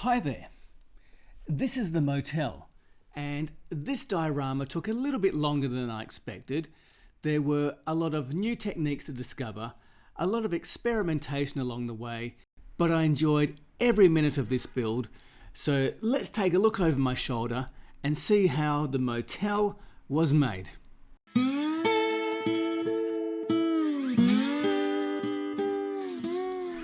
Hi there, this is the Motel, and this diorama took a little bit longer than I expected. There were a lot of new techniques to discover, a lot of experimentation along the way, but I enjoyed every minute of this build. So let's take a look over my shoulder and see how the Motel was made.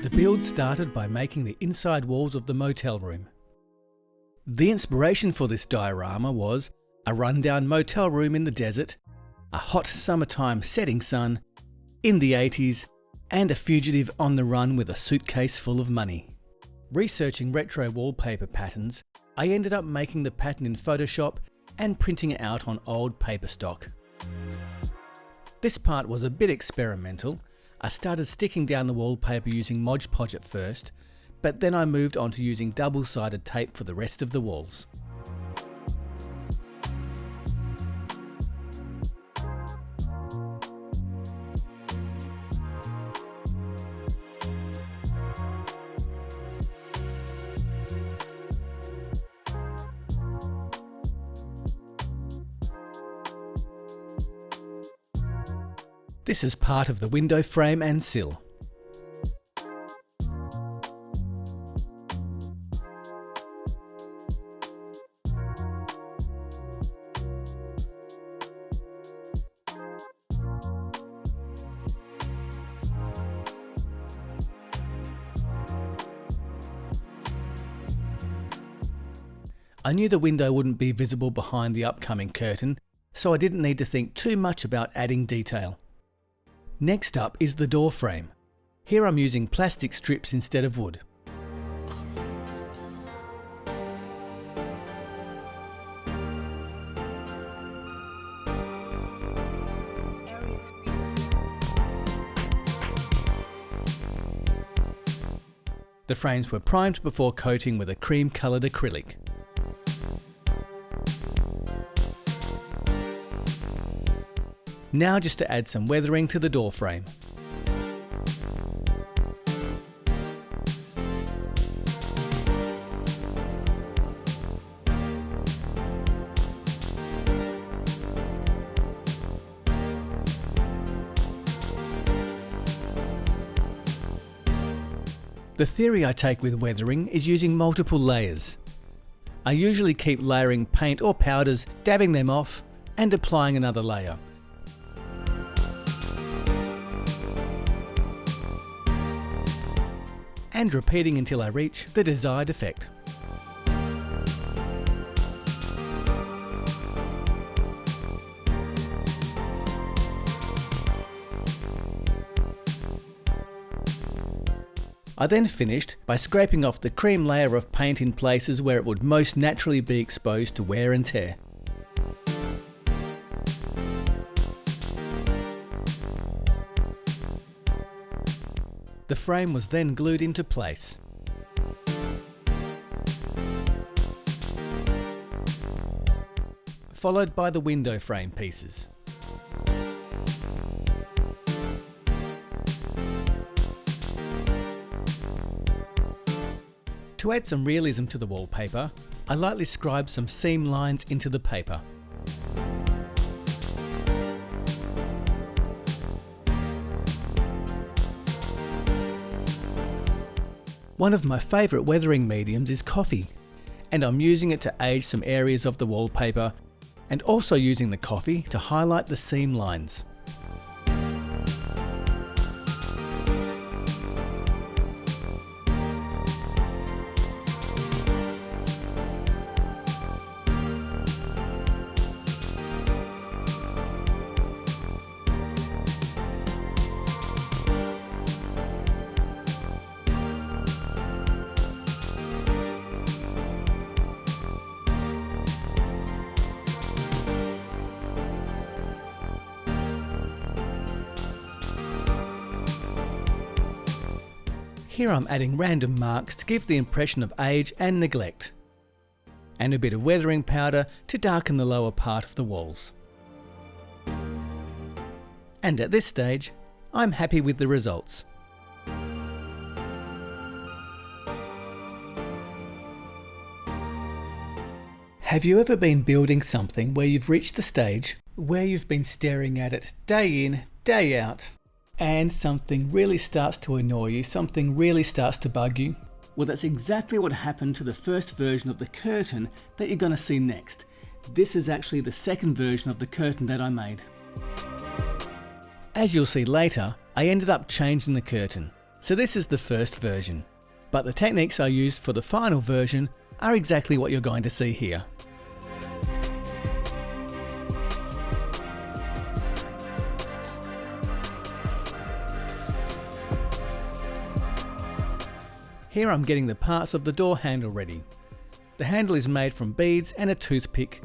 The build started by making the inside walls of the motel room. The inspiration for this diorama was a rundown motel room in the desert, a hot summertime setting sun, in the 80s, and a fugitive on the run with a suitcase full of money. Researching retro wallpaper patterns, I ended up making the pattern in Photoshop and printing it out on old paper stock. This part was a bit experimental. I started sticking down the wallpaper using Mod Podge at first, but then I moved on to using double-sided tape for the rest of the walls. This is part of the window frame and sill. I knew the window wouldn't be visible behind the upcoming curtain, so I didn't need to think too much about adding detail. Next up is the door frame. Here I'm using plastic strips instead of wood. The frames were primed before coating with a cream-coloured acrylic. Now just to add some weathering to the door frame. The theory I take with weathering is using multiple layers. I usually keep layering paint or powders, dabbing them off and applying another layer. And repeating until I reach the desired effect. I then finished by scraping off the cream layer of paint in places where it would most naturally be exposed to wear and tear. The frame was then glued into place. Followed by the window frame pieces. To add some realism to the wallpaper, I lightly scribed some seam lines into the paper. One of my favourite weathering mediums is coffee, and I'm using it to age some areas of the wallpaper and also using the coffee to highlight the seam lines. Here I'm adding random marks to give the impression of age and neglect, and a bit of weathering powder to darken the lower part of the walls. And at this stage, I'm happy with the results. Have you ever been building something where you've reached the stage where you've been staring at it day in, day out, and something really starts to annoy you, something really starts to bug you? Well, that's exactly what happened to the first version of the curtain that you're going to see next. This is actually the second version of the curtain that I made. As you'll see later, I ended up changing the curtain. So this is the first version, but the techniques I used for the final version are exactly what you're going to see here. Here I'm getting the parts of the door handle ready. The handle is made from beads and a toothpick.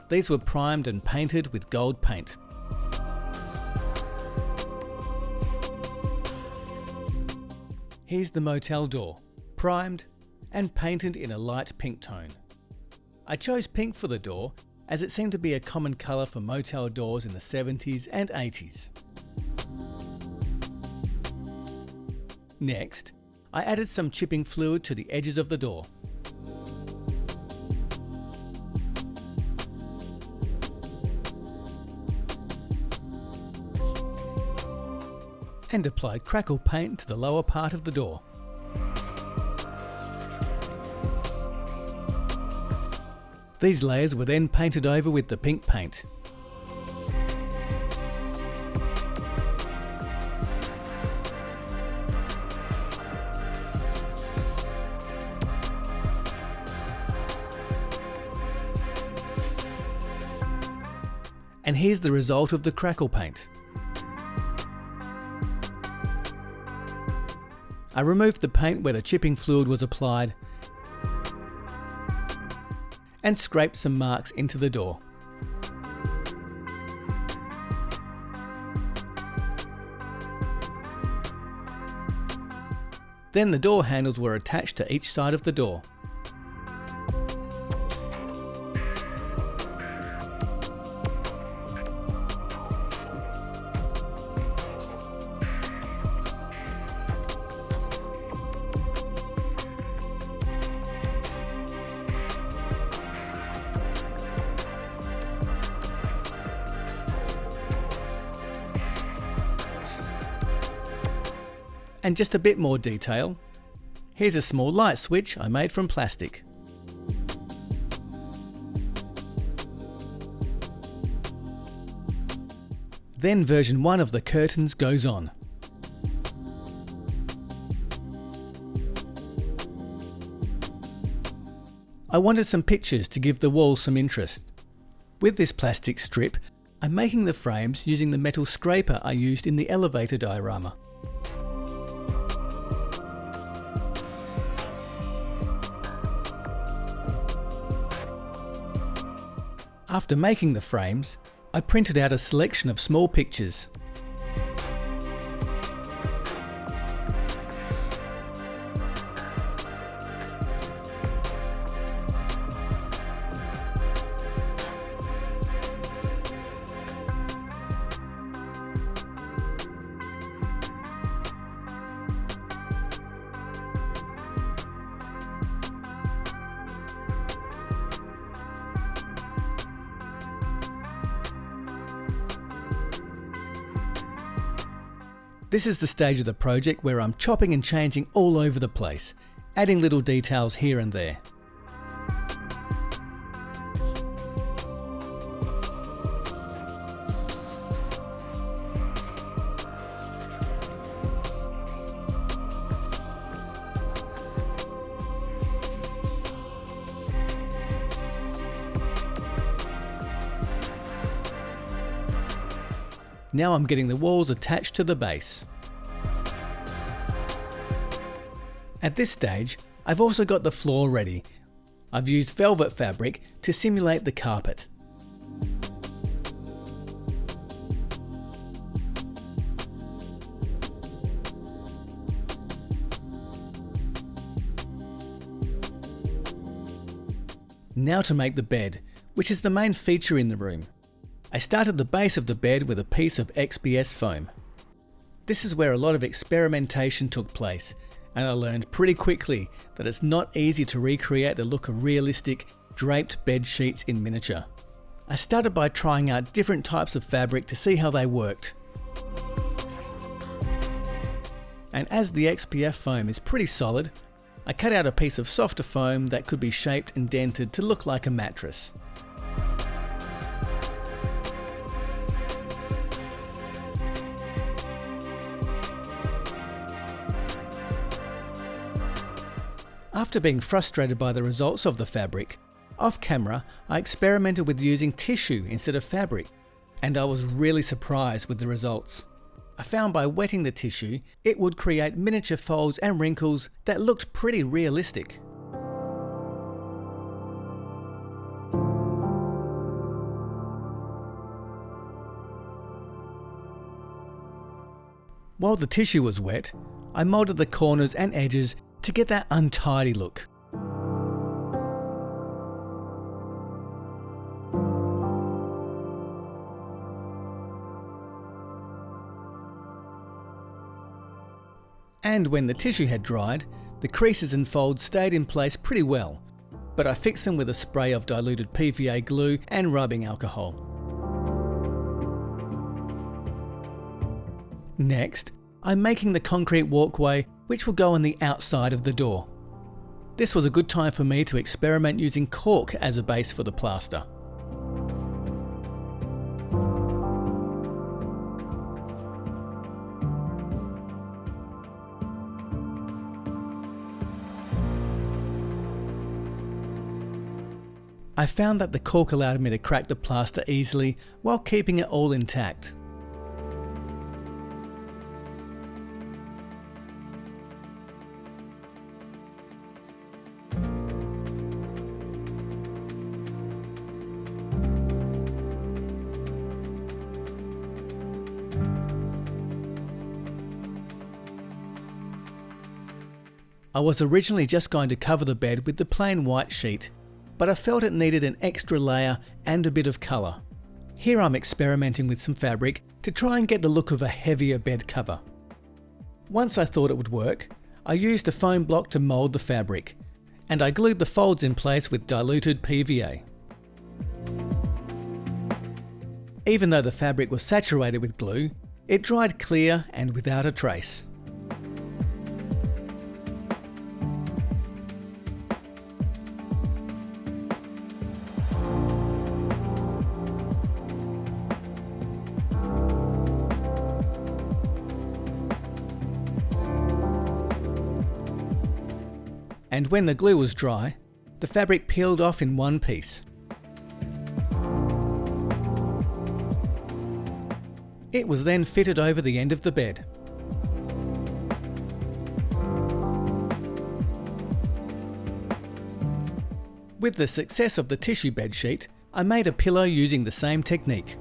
These were primed and painted with gold paint. Here's the motel door, primed and painted in a light pink tone. I chose pink for the door as it seemed to be a common colour for motel doors in the 70s and 80s. Next, I added some chipping fluid to the edges of the door. And applied crackle paint to the lower part of the door. These layers were then painted over with the pink paint. And here's the result of the crackle paint. I removed the paint where the chipping fluid was applied and scraped some marks into the door. Then the door handles were attached to each side of the door. And just a bit more detail. Here's a small light switch I made from plastic. Then version 1 of the curtains goes on. I wanted some pictures to give the walls some interest. With this plastic strip, I'm making the frames using the metal scraper I used in the elevator diorama. After making the frames, I printed out a selection of small pictures. This is the stage of the project where I'm chopping and changing all over the place, adding little details here and there. Now I'm getting the walls attached to the base. At this stage, I've also got the floor ready. I've used velvet fabric to simulate the carpet. Now to make the bed, which is the main feature in the room. I started the base of the bed with a piece of XPS foam. This is where a lot of experimentation took place, and I learned pretty quickly that it's not easy to recreate the look of realistic, draped bed sheets in miniature. I started by trying out different types of fabric to see how they worked. And as the XPF foam is pretty solid, I cut out a piece of softer foam that could be shaped and dented to look like a mattress. After being frustrated by the results of the fabric, off camera I experimented with using tissue instead of fabric, and I was really surprised with the results. I found by wetting the tissue, it would create miniature folds and wrinkles that looked pretty realistic. While the tissue was wet, I moulded the corners and edges to get that untidy look. And when the tissue had dried, the creases and folds stayed in place pretty well, but I fixed them with a spray of diluted PVA glue and rubbing alcohol. Next, I'm making the concrete walkway which will go on the outside of the door. This was a good time for me to experiment using cork as a base for the plaster. I found that the cork allowed me to crack the plaster easily while keeping it all intact. I was originally just going to cover the bed with the plain white sheet, but I felt it needed an extra layer and a bit of colour. Here I'm experimenting with some fabric to try and get the look of a heavier bed cover. Once I thought it would work, I used a foam block to mould the fabric, and I glued the folds in place with diluted PVA. Even though the fabric was saturated with glue, it dried clear and without a trace. And when the glue was dry, the fabric peeled off in one piece. It was then fitted over the end of the bed. With the success of the tissue bed sheet, I made a pillow using the same technique.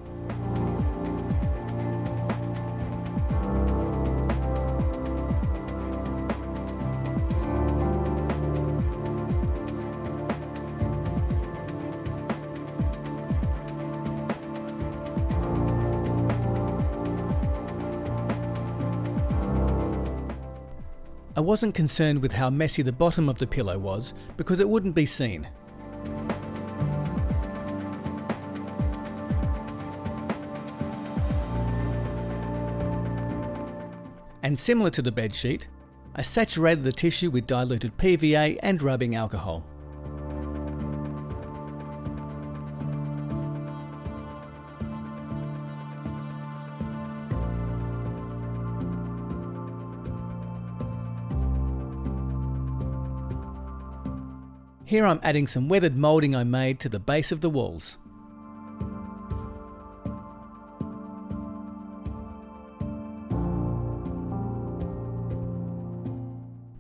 I wasn't concerned with how messy the bottom of the pillow was because it wouldn't be seen. And similar to the bedsheet, I saturated the tissue with diluted PVA and rubbing alcohol. Here I'm adding some weathered moulding I made to the base of the walls.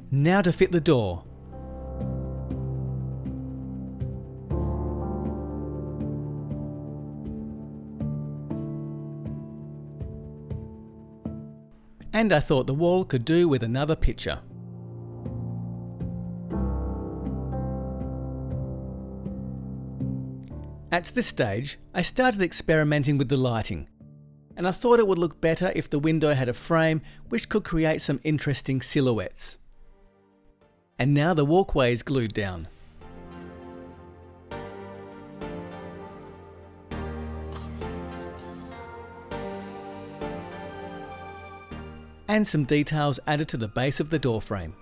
Now to fit the door. And I thought the wall could do with another picture. At this stage, I started experimenting with the lighting, and I thought it would look better if the window had a frame which could create some interesting silhouettes. And now the walkway is glued down. And some details added to the base of the door frame.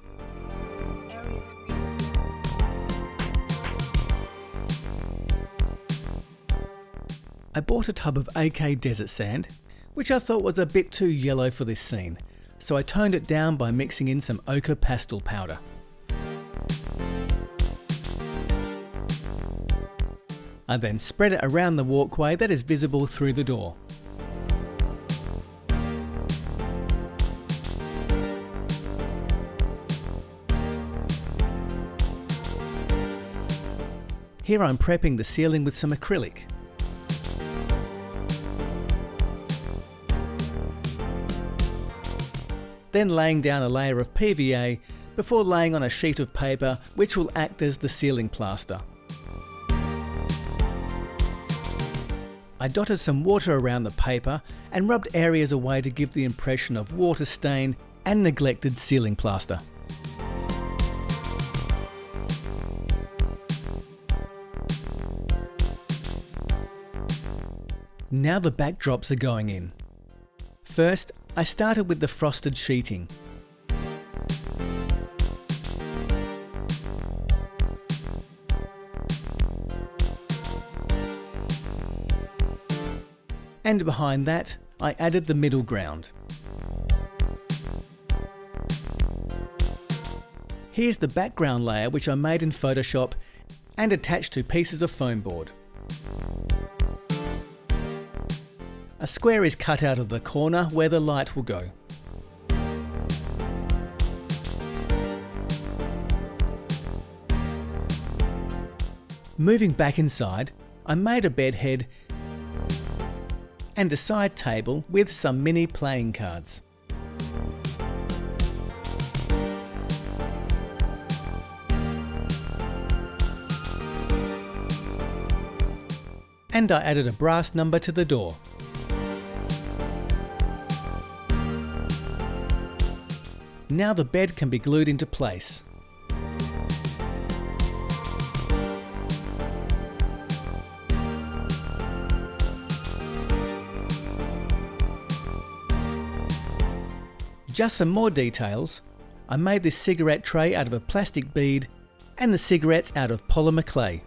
I bought a tub of AK desert sand, which I thought was a bit too yellow for this scene, so I toned it down by mixing in some ochre pastel powder. I then spread it around the walkway that is visible through the door. Here I'm prepping the ceiling with some acrylic. Then laying down a layer of PVA before laying on a sheet of paper which will act as the ceiling plaster. I dotted some water around the paper and rubbed areas away to give the impression of water stain and neglected ceiling plaster. Now the backdrops are going in. First, I started with the frosted sheeting. And behind that, I added the middle ground. Here's the background layer which I made in Photoshop and attached to pieces of foam board. A square is cut out of the corner where the light will go. Moving back inside, I made a bed head and a side table with some mini playing cards. And I added a brass number to the door. Now the bed can be glued into place. Just some more details. I made this cigarette tray out of a plastic bead and the cigarettes out of polymer clay.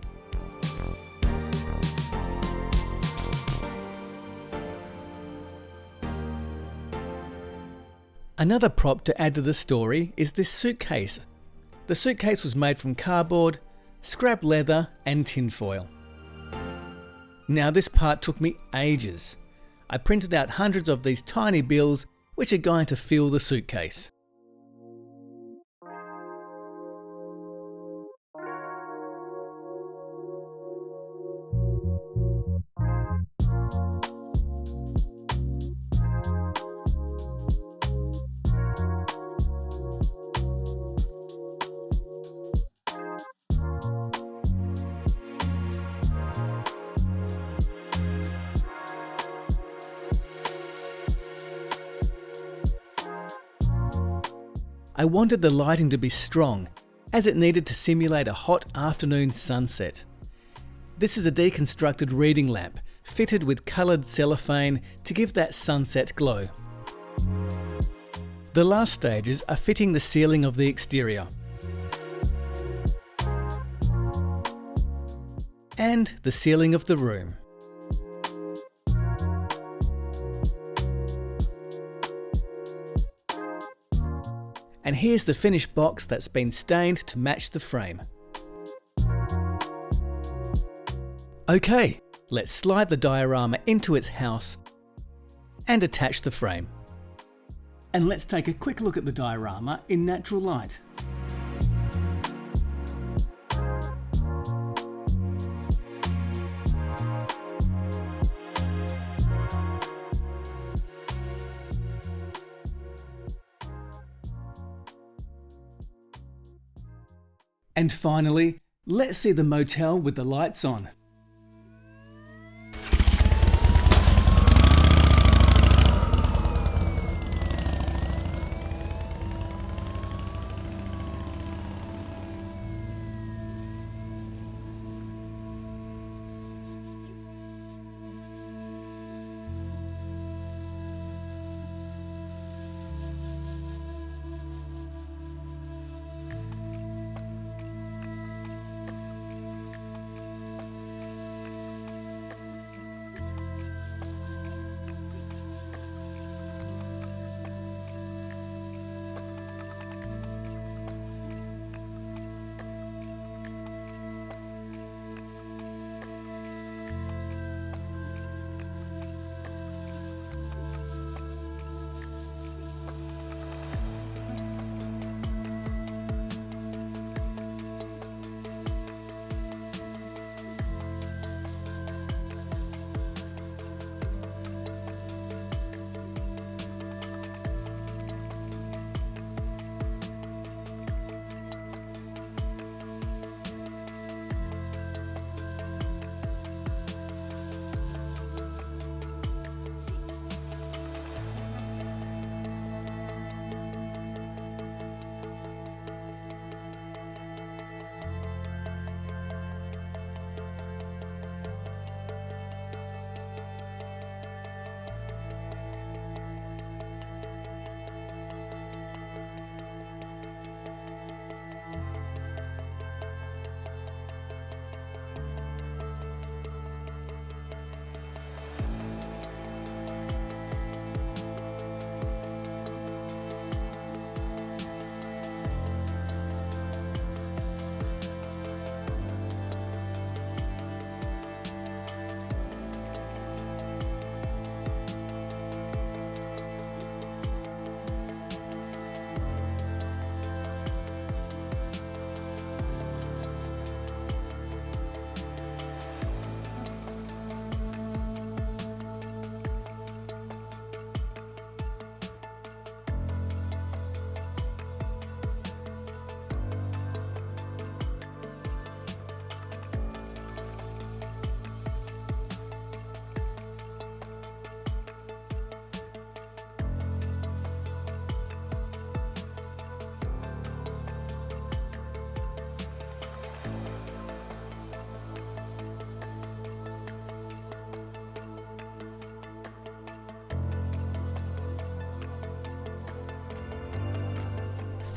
Another prop to add to the story is this suitcase. The suitcase was made from cardboard, scrap leather and tinfoil. Now this part took me ages. I printed out hundreds of these tiny bills which are going to fill the suitcase. I wanted the lighting to be strong, as it needed to simulate a hot afternoon sunset. This is a deconstructed reading lamp, fitted with coloured cellophane to give that sunset glow. The last stages are fitting the ceiling of the exterior. And the ceiling of the room. And here's the finished box that's been stained to match the frame. Okay, let's slide the diorama into its house and attach the frame. And let's take a quick look at the diorama in natural light. And finally, let's see the motel with the lights on.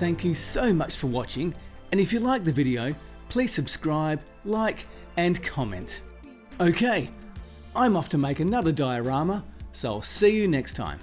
thank you so much for watching, and if you like the video, please subscribe, like and comment. Okay, I'm off to make another diorama, so I'll see you next time.